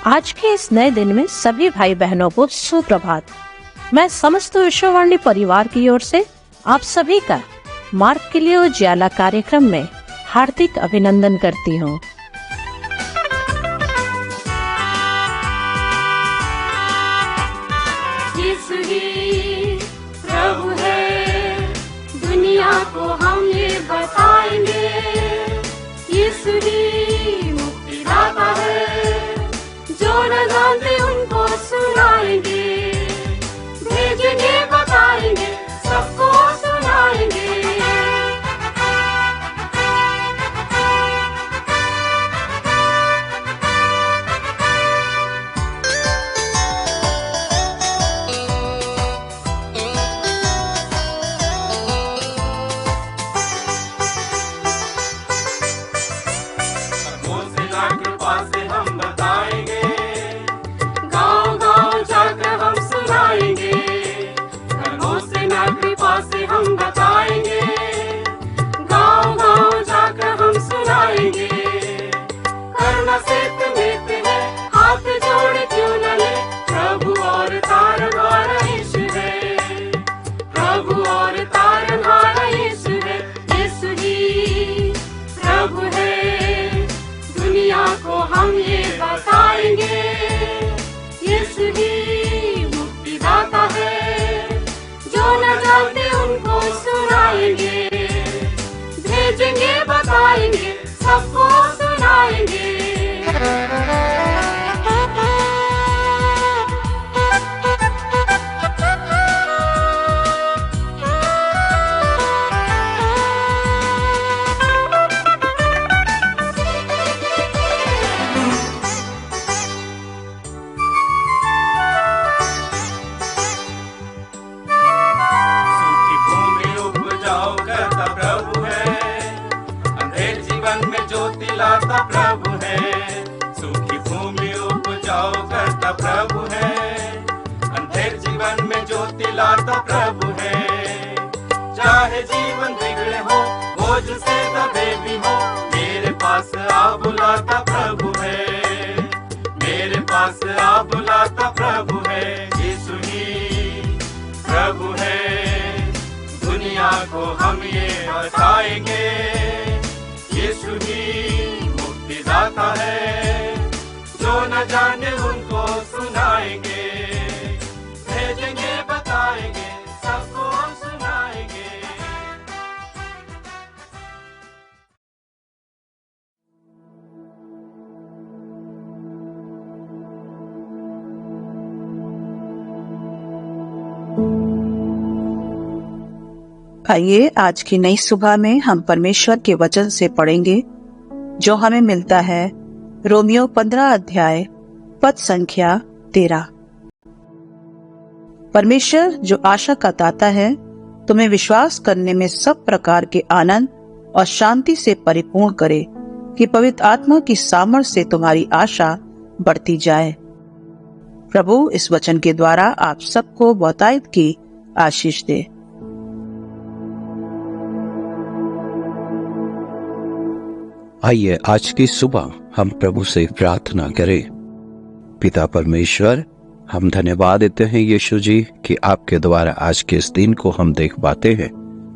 आज के इस नए दिन में सभी भाई बहनों को सुप्रभात। मैं समस्त विश्ववाणी परिवार की ओर से आप सभी का मार्ग के लिए उजाला कार्यक्रम में हार्दिक अभिनंदन करती हूँ। यीशु ही प्रभु है, दुनिया को हम ये बताएंगे। यीशु ही मुक्तिदाता है, जो न जानते उनको सुनाएंगे। भेजेंगे बताएंगे, सबको सुनाएंगे। बताएंगे, सबको सुनाएंगे। प्रभु है, सूखी भूमि उपजाऊ करता प्रभु है, अंधेर जीवन में ज्योति लाता प्रभु है। चाहे जीवन बिगड़े हो, बोझ से दबे भी हो, मेरे पास आ बुलाता प्रभु है, मेरे पास आ बुलाता प्रभु है। यीशु ही प्रभु है, दुनिया को हम ये बताएंगे। यीशु ही दाता है, जो न जाने उनको सुनाएंगे। भेजेंगे बताएंगे, सबको सुनाएंगे। आइए आज की नई सुबह में हम परमेश्वर के वचन से पढ़ेंगे, जो हमें मिलता है रोमियो 15 अध्याय पद संख्या 13। परमेश्वर जो आशा का दाता है, तुम्हें विश्वास करने में सब प्रकार के आनंद और शांति से परिपूर्ण करे, कि पवित्र आत्मा की सामर्थ से तुम्हारी आशा बढ़ती जाए। प्रभु इस वचन के द्वारा आप सबको बहुतायत की आशीष दे। आइए आज की सुबह हम प्रभु से प्रार्थना करें। पिता परमेश्वर, हम धन्यवाद देते हैं यीशु जी कि आपके द्वारा आज के इस दिन को हम देख पाते हैं।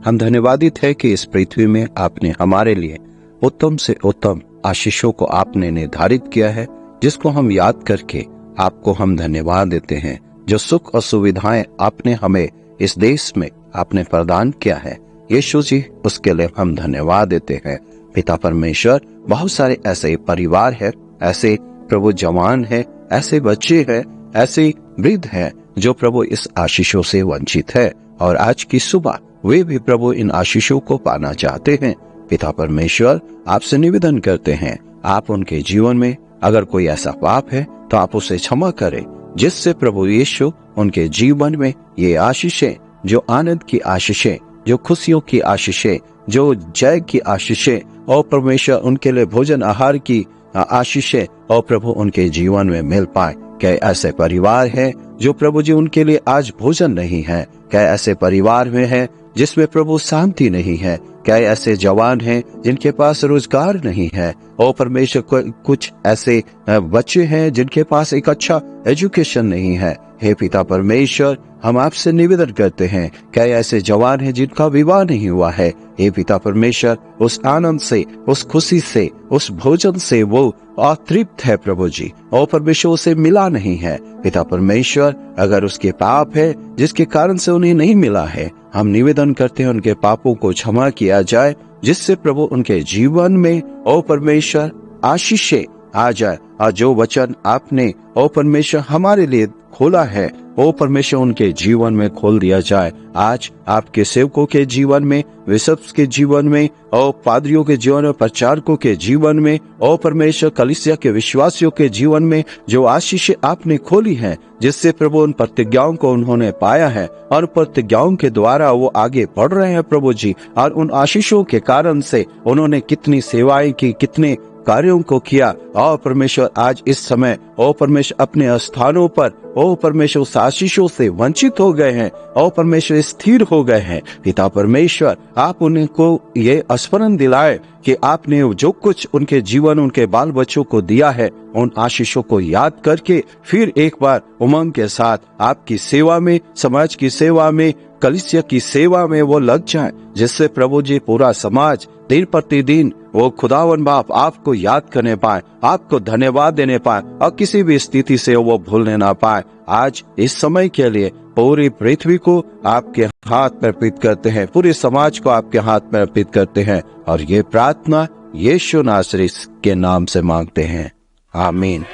हम धन्यवादित है कि इस पृथ्वी में आपने हमारे लिए उत्तम से उत्तम आशीषों को आपने निर्धारित किया है, जिसको हम याद करके आपको हम धन्यवाद देते हैं। जो सुख और सुविधाएं आपने हमें इस देश में आपने प्रदान किया है, यीशु जी उसके लिए हम धन्यवाद देते हैं। पिता परमेश्वर, बहुत सारे ऐसे परिवार है, ऐसे प्रभु जवान है, ऐसे बच्चे हैं, ऐसे वृद्ध हैं जो प्रभु इस आशीषों से वंचित है, और आज की सुबह वे भी प्रभु इन आशीषों को पाना चाहते हैं। पिता परमेश्वर, आपसे निवेदन करते हैं, आप उनके जीवन में अगर कोई ऐसा पाप है तो आप उसे क्षमा करें, जिससे प्रभु यीशु उनके जीवन में ये आशीषें, जो आनंद की आशीषें, जो खुशियों की आशीषें, जो जय की आशीषें, और परमेश्वर उनके लिए भोजन आहार की आशीषें और प्रभु उनके जीवन में मिल पाए। क्या ऐसे परिवार हैं जो प्रभु जी उनके लिए आज भोजन नहीं है? क्या ऐसे परिवार में है जिसमें प्रभु शांति नहीं है? क्या ऐसे जवान हैं जिनके पास रोजगार नहीं है। ओ परमेश्वर, कुछ ऐसे बच्चे हैं जिनके पास एक अच्छा एजुकेशन नहीं है। हे पिता परमेश्वर, हम आपसे निवेदन करते हैं, क्या ऐसे जवान हैं जिनका विवाह नहीं हुआ है। हे पिता परमेश्वर, उस आनंद से, उस खुशी से, उस भोजन से वो अतृप्त है प्रभु जी। ओ परमेश्वर, उसे मिला नहीं है। पिता परमेश्वर, अगर उसके पाप है जिसके कारण से उन्हें नहीं मिला है, हम निवेदन करते हैं उनके पापों को क्षमा किया जाए, जिससे प्रभु उनके जीवन में ओ परमेश्वर आशीषें आ जाए। और जो वचन आपने ओ परमेश्वर हमारे लिए खोला है, ओ परमेश्वर उनके जीवन में खोल दिया जाए। आज आपके सेवकों के जीवन में, बिशप्स के जीवन में, और पादरियों के जीवन में, प्रचारकों के जीवन में, ओ परमेश्वर कलीसिया के विश्वासियों के जीवन में जो आशीष आपने खोली है, जिससे प्रभु उन प्रतिज्ञाओं को उन्होंने पाया है और प्रतिज्ञाओं के द्वारा वो आगे बढ़ रहे हैं प्रभु जी। और उन आशीषों के कारण से उन्होंने कितनी सेवाएं की, कितने कार्यों को किया। ओ परमेश्वर, आज इस समय ओ परमेश्वर अपने स्थानों पर ओ परमेश्वर उस आशीषों से वंचित हो गए हैं, ओ परमेश्वर स्थिर हो गए हैं। पिता परमेश्वर, आप उनको ये स्मरण दिलाए कि आपने जो कुछ उनके जीवन, उनके बाल बच्चों को दिया है, उन आशीषों को याद करके फिर एक बार उमंग के साथ आपकी सेवा में, समाज की सेवा में, कलीसिया की सेवा में वो लग जाए, जिससे प्रभु जी पूरा समाज दिन प्रतिदिन वो खुदावन बाप आपको याद करने पाए, आपको धन्यवाद देने पाए और किसी भी स्थिति से वो भूलने ना पाए। आज इस समय के लिए पूरी पृथ्वी को आपके हाथ में अर्पित करते हैं, पूरे समाज को आपके हाथ में अर्पित करते हैं, और ये प्रार्थना यीशु नासरी के नाम से मांगते हैं, आमीन।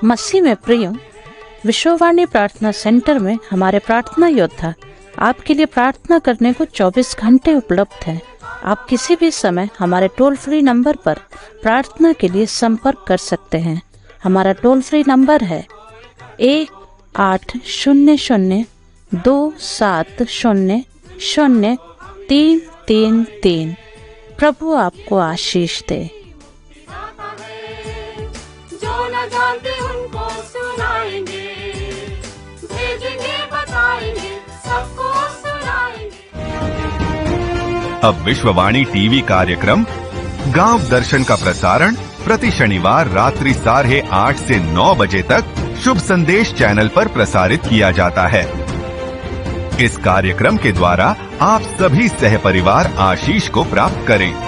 मसीह में प्रिय, विश्ववाणी प्रार्थना सेंटर में हमारे प्रार्थना योद्धा आपके लिए प्रार्थना करने को 24 घंटे उपलब्ध है। आप किसी भी समय हमारे टोल फ्री नंबर पर प्रार्थना के लिए संपर्क कर सकते हैं। हमारा टोल फ्री नंबर है 1800-270-0333। प्रभु आपको आशीष दे। जो न जानते उनको सुनाएंगे, भेजेंगे, बताएंगे, सबको सुनाएंगे। अब विश्ववाणी टीवी कार्यक्रम गांव दर्शन का प्रसारण प्रति शनिवार रात्रि 8:30 से 9 बजे तक शुभ संदेश चैनल पर प्रसारित किया जाता है। इस कार्यक्रम के द्वारा आप सभी सहपरिवार आशीष को प्राप्त करें।